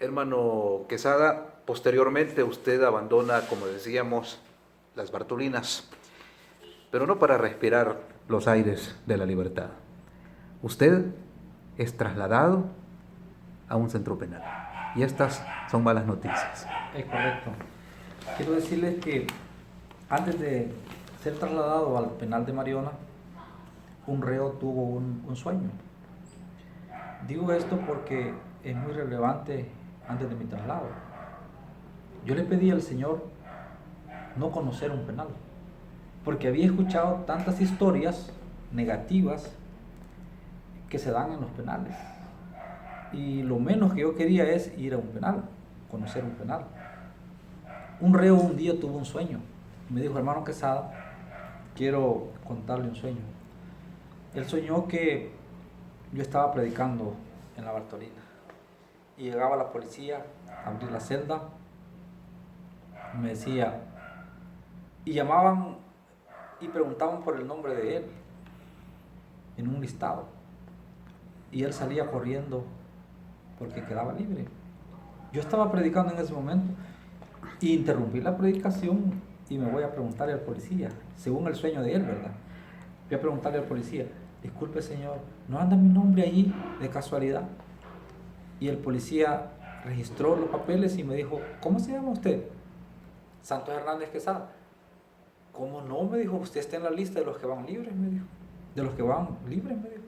Hermano Quesada, posteriormente usted abandona, como decíamos, las Bartolinas, pero no para respirar los aires de la libertad. Usted es trasladado a un centro penal. Y estas son malas noticias. Es correcto. Quiero decirles que antes de ser trasladado al penal de Mariona, un reo tuvo un sueño. Digo esto porque es muy relevante antes de mi traslado. Yo le pedí al Señor no conocer un penal, porque había escuchado tantas historias negativas que se dan en los penales. Y lo menos que yo quería es ir a un penal, conocer un penal. Un reo un día tuvo un sueño. Me dijo, hermano Quesada, quiero contarle un sueño. Él soñó que yo estaba predicando en la Bartolina y llegaba la policía a abrir la celda. Me decía, y llamaban y preguntaban por el nombre de él en un listado. Y él salía corriendo porque quedaba libre. Yo estaba predicando en ese momento y interrumpí la predicación y me voy a preguntarle al policía, según el sueño de él, ¿verdad? Voy a preguntarle al policía, disculpe señor, ¿no anda mi nombre allí de casualidad? Y el policía registró los papeles y me dijo, ¿cómo se llama usted? Santos Hernández Quesada. ¿Cómo no? Me dijo, usted está en la lista de los que van libres, me dijo. De los que van libres, me dijo.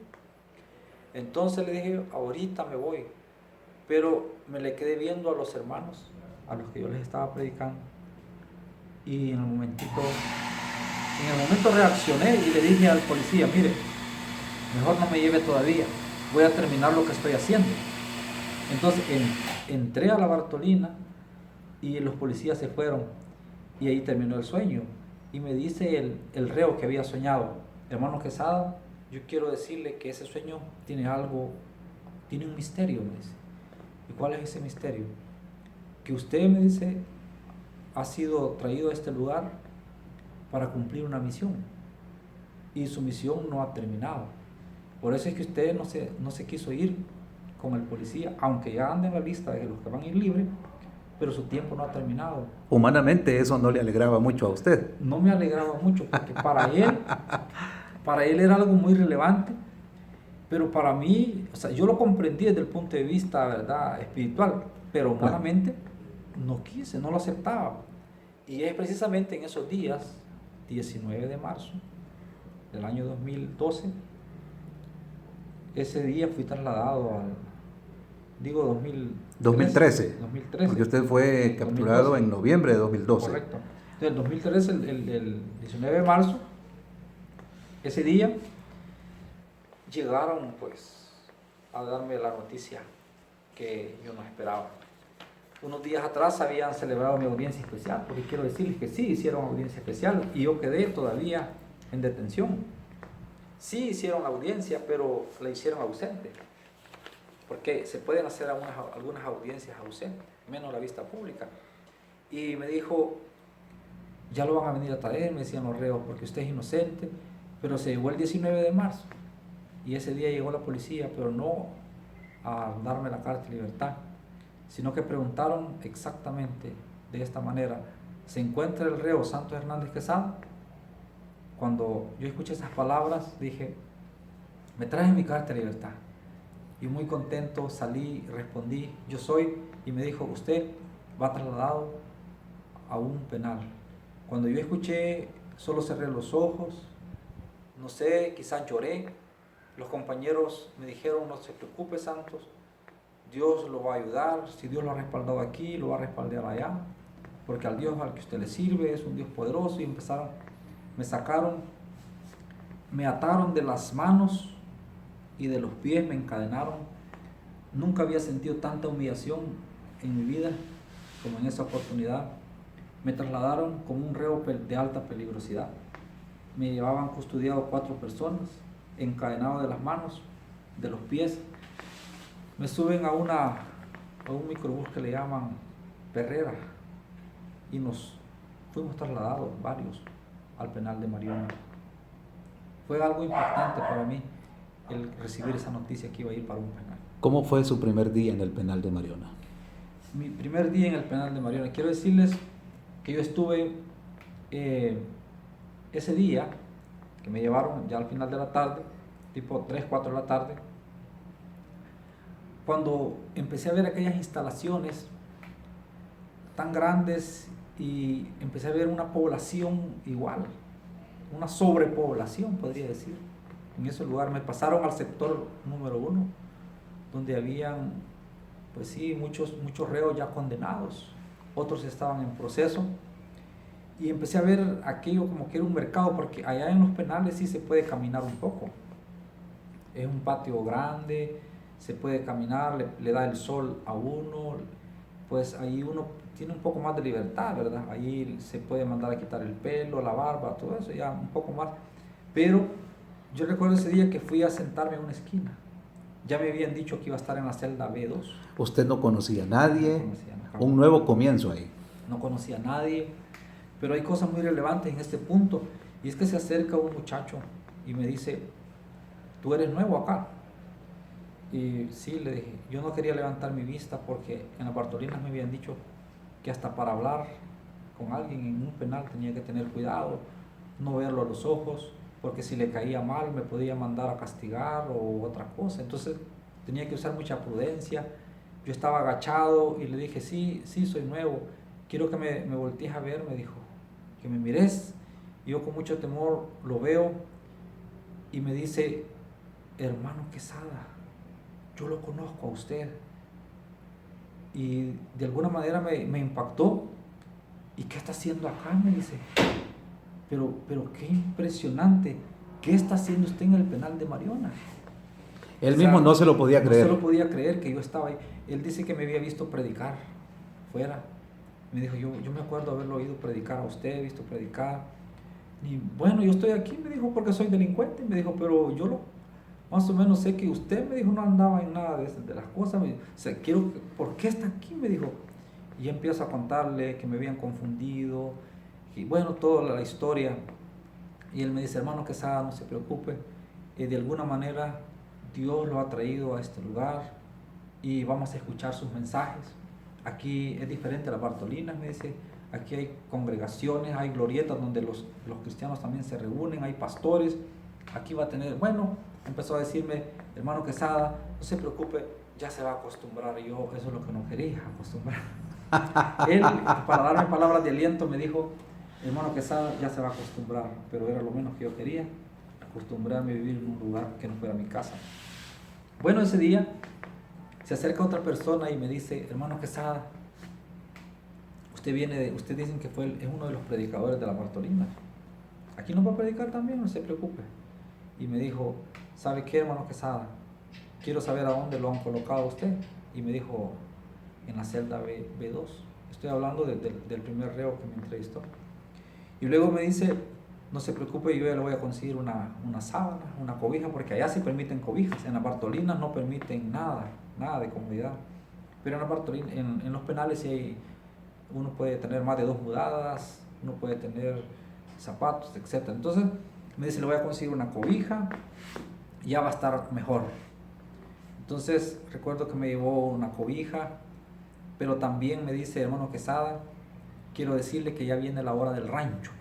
Entonces le dije, ahorita me voy. Pero me le quedé viendo a los hermanos, a los que yo les estaba predicando. Y en el momento reaccioné y le dije al policía, mire, mejor no me lleve todavía, voy a terminar lo que estoy haciendo. Entonces entré a la Bartolina y los policías se fueron y ahí terminó el sueño. Y me dice el reo que había soñado, hermano Quesada, yo quiero decirle que ese sueño tiene un misterio, me dice. ¿Y cuál es ese misterio? Que usted, me dice, ha sido traído a este lugar para cumplir una misión y su misión no ha terminado. Por eso es que usted no se quiso ir con el policía, aunque ya anda en la lista de los que van a ir libres, pero su tiempo no ha terminado. Humanamente eso no le alegraba mucho a usted. No me alegraba mucho porque para él era algo muy relevante, pero para mí, o sea, yo lo comprendí desde el punto de vista, ¿verdad?, espiritual, pero humanamente no quise, no lo aceptaba. Y es precisamente en esos días, 19 de marzo del año 2012, ese día fui trasladado al, 2013. 2013. Porque usted fue capturado 2012. En noviembre de 2012. Correcto. Entonces, el 2013, el 19 de marzo, ese día, llegaron pues a darme la noticia que yo no esperaba. Unos días atrás habían celebrado mi audiencia especial, porque quiero decirles que sí hicieron audiencia especial y yo quedé todavía en detención. Sí hicieron la audiencia, pero la hicieron ausente, porque se pueden hacer algunas audiencias ausentes, menos la vista pública. Y me dijo, ya lo van a venir a traer, me decían los reos, porque usted es inocente, pero se llegó el 19 de marzo y ese día llegó la policía, pero no a darme la carta de libertad, sino que preguntaron exactamente de esta manera, ¿se encuentra el reo Santos Hernández Quesada? Cuando yo escuché esas palabras dije, me traje mi carta de libertad. Y muy contento salí, respondí, yo soy, y me dijo, usted va trasladado a un penal. Cuando yo escuché, solo cerré los ojos, no sé, quizás lloré. Los compañeros me dijeron, no se preocupe Santos, Dios lo va a ayudar, si Dios lo ha respaldado aquí, lo va a respaldar allá, porque al Dios al que usted le sirve es un Dios poderoso. Y me sacaron, me ataron de las manos y de los pies, me encadenaron. Nunca había sentido tanta humillación en mi vida como en esa oportunidad. Me trasladaron como un reo de alta peligrosidad. Me llevaban custodiado 4 personas, encadenado de las manos, de los pies. Me suben a un microbús que le llaman Perrera y nos fuimos trasladados varios al penal de Mariona. Fue algo impactante para mí el recibir esa noticia que iba a ir para un penal. ¿Cómo fue su primer día en el penal de Mariona? mi primer día en el penal de Mariona. Quiero decirles que yo estuve ese día, que me llevaron ya al final de la tarde, tipo 3, 4 de la tarde, cuando empecé a ver aquellas instalaciones tan grandes y empecé a ver una población igual, una sobrepoblación podría decir. En ese lugar me pasaron al sector número 1, donde habían, pues sí, muchos reos ya condenados, otros estaban en proceso, y empecé a ver aquello como que era un mercado, porque allá en los penales sí se puede caminar un poco. Es un patio grande, se puede caminar, le da el sol a uno, pues ahí uno tiene un poco más de libertad, ¿verdad? Ahí se puede mandar a quitar el pelo, la barba, todo eso, ya un poco más. Pero yo recuerdo ese día que fui a sentarme en una esquina. Ya me habían dicho que iba a estar en la celda B2. Usted no conocía a nadie, No conocía a un nuevo comienzo ahí. No conocía a nadie, pero hay cosas muy relevantes en este punto. Y es que se acerca un muchacho y me dice, ¿tú eres nuevo acá? Y sí, le dije, yo no quería levantar mi vista porque en las Bartolinas me habían dicho que hasta para hablar con alguien en un penal tenía que tener cuidado, no verlo a los ojos, porque si le caía mal me podía mandar a castigar o otra cosa. Entonces tenía que usar mucha prudencia. Yo estaba agachado y le dije, sí, soy nuevo, quiero que me voltees a ver, me dijo, que me mires. Y yo con mucho temor lo veo y me dice, hermano Quesada, yo lo conozco a usted. Y de alguna manera me impactó. ¿Y qué está haciendo acá? Me dice. Pero qué impresionante. ¿Qué está haciendo usted en el penal de Mariona? Él mismo no se lo podía creer. No se lo podía creer que yo estaba ahí. Él dice que me había visto predicar fuera. Me dijo, yo me acuerdo haberlo oído predicar a usted, visto predicar. Y bueno, yo estoy aquí, me dijo, porque soy delincuente. Me dijo, pero más o menos sé que usted, me dijo, no andaba en nada de las cosas. O sea, ¿por qué está aquí? Me dijo. Y empiezo a contarle que me habían confundido. Y bueno, toda la historia. Y él me dice, hermano Quesada, no se preocupe. De alguna manera Dios lo ha traído a este lugar y vamos a escuchar sus mensajes. Aquí es diferente a las Bartolinas, me dice. Aquí hay congregaciones, hay glorietas donde los cristianos también se reúnen, hay pastores. Aquí va a tener, bueno, empezó a decirme, hermano Quesada, no se preocupe, ya se va a acostumbrar. Y yo, eso es lo que no quería, acostumbrar. Él, para darme palabras de aliento, me dijo, hermano Quesada, ya se va a acostumbrar, pero era lo menos que yo quería, acostumbrarme a vivir en un lugar que no fuera mi casa. Bueno, ese día se acerca otra persona y me dice, hermano Quesada, usted dicen que es uno de los predicadores de la Bartolina. Aquí nos va a predicar también, no se preocupe. Y me dijo, ¿sabe qué, hermano Quesada? Quiero saber a dónde lo han colocado a usted. Y me dijo, en la celda B2. Estoy hablando del primer reo que me entrevistó. Y luego me dice, no se preocupe, yo ya le voy a conseguir una sábana, una cobija, porque allá sí permiten cobijas. En las Bartolinas no permiten nada de comodidad. Pero en los penales sí uno puede tener más de 2 mudadas, uno puede tener zapatos, etc. Entonces me dice, le voy a conseguir una cobija, y ya va a estar mejor. Entonces recuerdo que me llevó una cobija, pero también me dice, hermano Quesada, quiero decirle que ya viene la hora del rancho.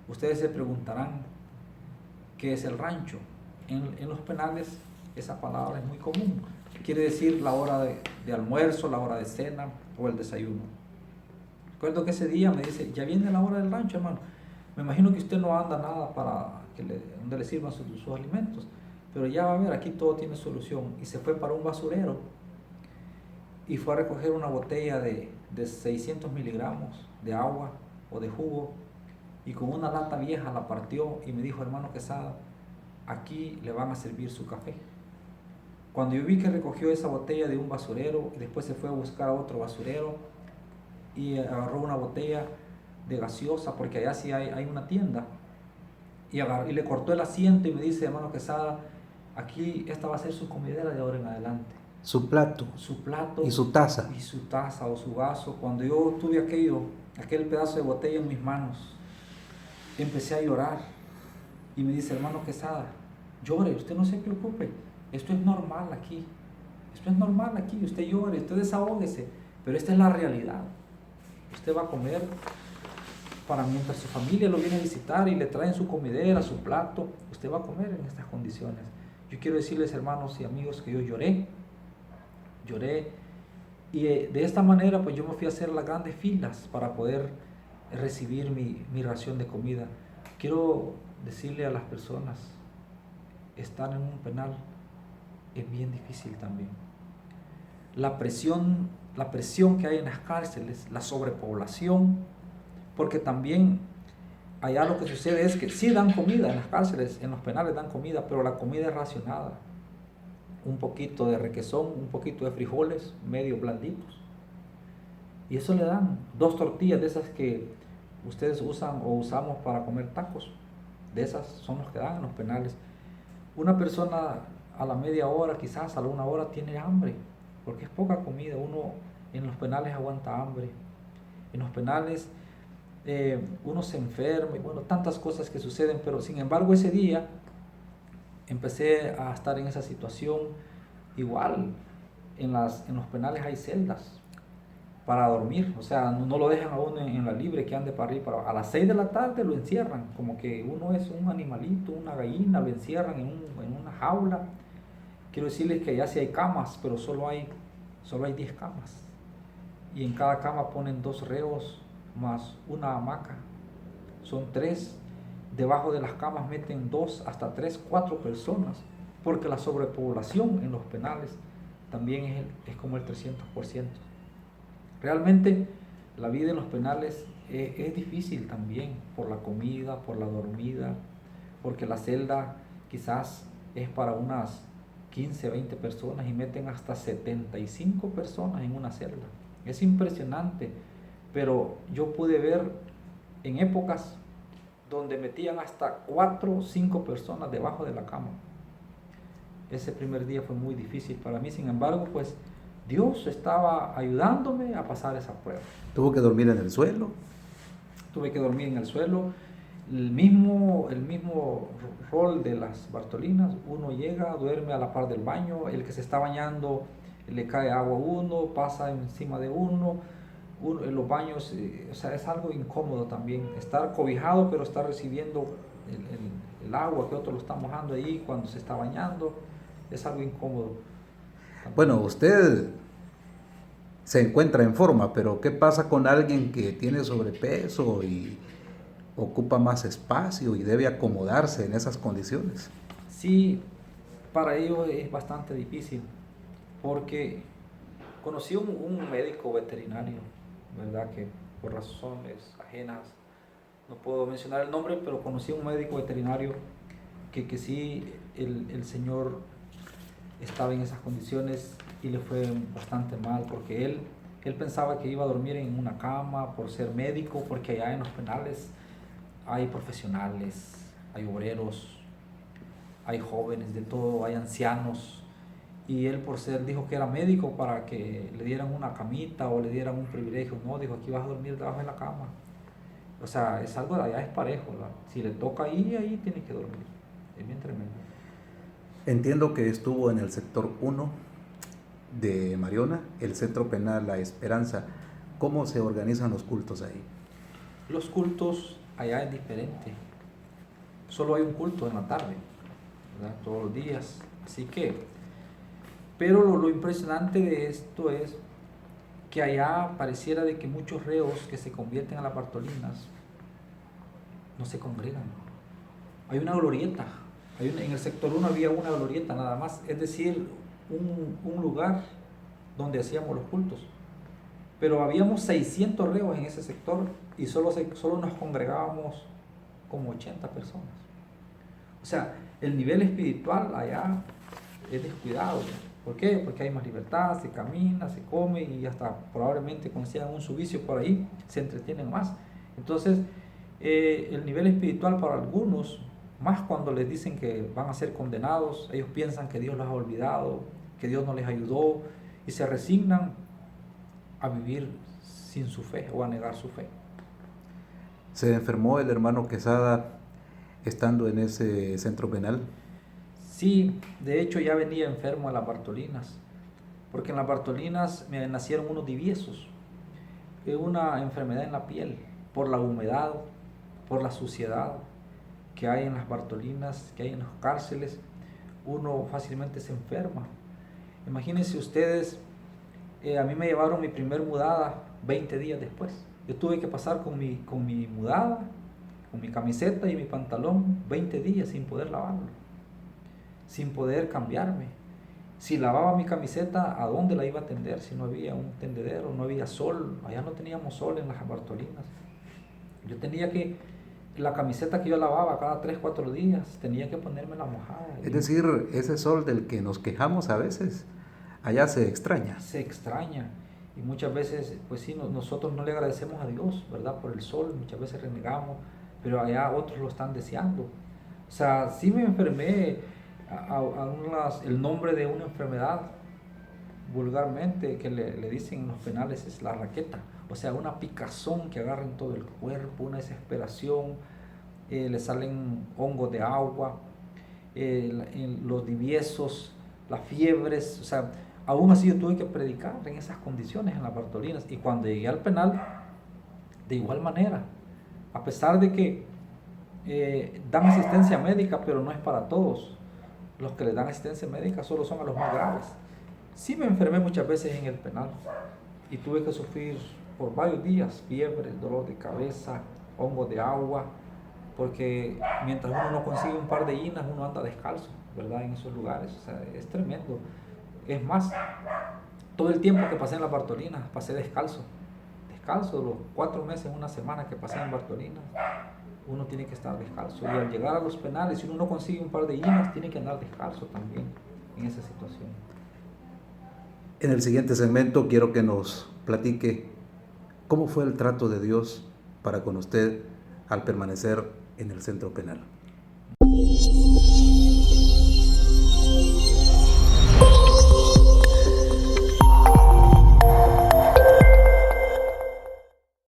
Ustedes se preguntarán, ¿qué es el rancho? En los penales esa palabra es muy común. Quiere decir la hora de almuerzo, la hora de cena o el desayuno. Recuerdo que ese día me dice, ya viene la hora del rancho, hermano. Me imagino que usted no anda nada para donde le sirvan sus alimentos, pero ya va a ver, aquí todo tiene solución. Y se fue para un basurero y fue a recoger una botella de 600 miligramos de agua o de jugo, y con una lata vieja la partió y me dijo, hermano Quesada, aquí le van a servir su café. Cuando yo vi que recogió esa botella de un basurero y después se fue a buscar a otro basurero y agarró una botella de gaseosa, porque allá sí hay una tienda, y le cortó el asiento y me dice, hermano Quesada, aquí esta va a ser su comidera de ahora en adelante. Su plato y su taza o su vaso. Cuando yo tuve aquel pedazo de botella en mis manos, empecé a llorar y me dice, hermano Quesada, llore, usted no se preocupe, esto es normal aquí, usted llore, usted desahógese. Pero esta es la realidad. Usted va a comer para mientras su familia lo viene a visitar y le traen su comidera, su plato, usted va a comer en estas condiciones. Yo quiero decirles, hermanos y amigos, que yo lloré, y de esta manera pues yo me fui a hacer las grandes filas para poder recibir mi ración de comida. Quiero decirle a las personas, estar en un penal es bien difícil también. La presión que hay en las cárceles, la sobrepoblación, porque también allá lo que sucede es que sí dan comida en las cárceles, en los penales dan comida, pero la comida es racionada. Un poquito de requesón, un poquito de frijoles, medio blanditos. Y eso le dan 2 tortillas de esas que ustedes usan o usamos para comer tacos. De esas son los que dan en los penales. Una persona a la media hora, quizás a la 1 hora, tiene hambre, porque es poca comida. Uno en los penales aguanta hambre. En los penales uno se enferma y bueno, tantas cosas que suceden, pero sin embargo ese día empecé a estar en esa situación. Igual en los penales hay celdas para dormir, o sea, no lo dejan a uno en la libre que ande para arriba. A las 6 de la tarde lo encierran, como que uno es un animalito, una gallina, lo encierran en una jaula. Quiero decirles que allá sí hay camas, pero solo hay 10 camas. Y en cada cama ponen 2 reos más una hamaca. Son 3. Debajo de las camas meten 2, hasta 3, 4 personas, porque la sobrepoblación en los penales también es como el 300%. Realmente la vida en los penales es difícil también, por la comida, por la dormida, porque la celda quizás es para unas 15, 20 personas y meten hasta 75 personas en una celda. Es impresionante, pero yo pude ver en épocas donde metían hasta 4 o 5 personas debajo de la cama. Ese primer día fue muy difícil para mí, sin embargo, pues Dios estaba ayudándome a pasar esa prueba. ¿Tuvo que dormir en el suelo? Tuve que dormir en el suelo. El mismo rol de las Bartolinas, uno llega, duerme a la par del baño, el que se está bañando le cae agua a uno, pasa encima de uno en los baños, o sea, es algo incómodo también, estar cobijado pero estar recibiendo el agua que otro lo está mojando ahí cuando se está bañando, es algo incómodo también. Bueno, usted se encuentra en forma, pero ¿qué pasa con alguien que tiene sobrepeso y ocupa más espacio y debe acomodarse en esas condiciones? Sí, para ellos es bastante difícil, porque conocí un médico veterinario, ¿verdad? Que por razones ajenas, no puedo mencionar el nombre, pero conocí un médico veterinario que sí, el señor estaba en esas condiciones y le fue bastante mal, porque él pensaba que iba a dormir en una cama por ser médico, porque allá en los penales hay profesionales, hay obreros, hay jóvenes de todo, hay ancianos, y él por ser dijo que era médico para que le dieran una camita o le dieran un privilegio. No, dijo, aquí vas a dormir debajo de la cama. O sea, es algo de allá, es parejo, ¿verdad? Si le toca ahí tiene que dormir. Es bien tremendo. Entiendo que estuvo en el sector 1 de Mariona, el centro penal La Esperanza. ¿Cómo se organizan los cultos ahí? Los cultos allá es diferente. Solo hay un culto en la tarde, ¿verdad? Todos los días. Así que, pero lo impresionante de esto es que allá pareciera de que muchos reos que se convierten a las Bartolinas no se congregan. Hay una glorieta. En el sector 1 había una glorieta nada más, es decir, un lugar donde hacíamos los cultos. Pero habíamos 600 reos en ese sector y solo nos congregábamos como 80 personas. O sea, el nivel espiritual allá es descuidado. ¿Por qué? Porque hay más libertad, se camina, se come y hasta probablemente consigan un suvicio por ahí, se entretienen más. Entonces, el nivel espiritual para algunos, más cuando les dicen que van a ser condenados, ellos piensan que Dios los ha olvidado, que Dios no les ayudó y se resignan a vivir sin su fe o a negar su fe. ¿Se enfermó el hermano Quesada estando en ese centro penal? Sí, de hecho ya venía enfermo a las Bartolinas, porque en las Bartolinas me nacieron unos diviesos, una enfermedad en la piel, por la humedad, por la suciedad que hay en las Bartolinas, que hay en las cárceles. Uno fácilmente se enferma. Imagínense ustedes, a mí me llevaron mi primer mudada 20 días después. Yo tuve que pasar con mi mudada, con mi camiseta y mi pantalón 20 días sin poder lavarlo, sin poder cambiarme. Si lavaba mi camiseta, ¿a dónde la iba a tender? Si no había un tendedero, no había sol, allá no teníamos sol en las Bartolinas. Yo tenía que, la camiseta que yo lavaba cada 3, 4 días, tenía que ponerme la mojada. Es decir, ese sol del que nos quejamos a veces, allá se extraña. Se extraña. Y muchas veces, pues sí, nosotros no le agradecemos a Dios, ¿verdad? Por el sol, muchas veces renegamos, pero allá otros lo están deseando. O sea, sí me enfermé, el nombre de una enfermedad, vulgarmente, que le dicen en los penales, es la raqueta. O sea, una picazón que agarra en todo el cuerpo, una desesperación, le salen hongos de agua, los diviesos, las fiebres. O sea, aún así yo tuve que predicar en esas condiciones en las Bartolinas. Y cuando llegué al penal, de igual manera, a pesar de que dan asistencia médica, pero no es para todos. Los que le dan asistencia médica solo son a los más graves. Sí me enfermé muchas veces en el penal y tuve que sufrir por varios días fiebre, dolor de cabeza, hongos de agua, porque mientras uno no consigue un par de hinas, uno anda descalzo, ¿verdad? En esos lugares. O sea, es tremendo. Es más, todo el tiempo que pasé en las Bartolinas, pasé descalzo, los 4 meses, una semana que pasé en Bartolinas, uno tiene que estar descalzo. Y al llegar a los penales, si uno no consigue un par de hinas, tiene que andar descalzo también en esa situación. En el siguiente segmento quiero que nos platique cómo fue el trato de Dios para con usted al permanecer en el centro penal.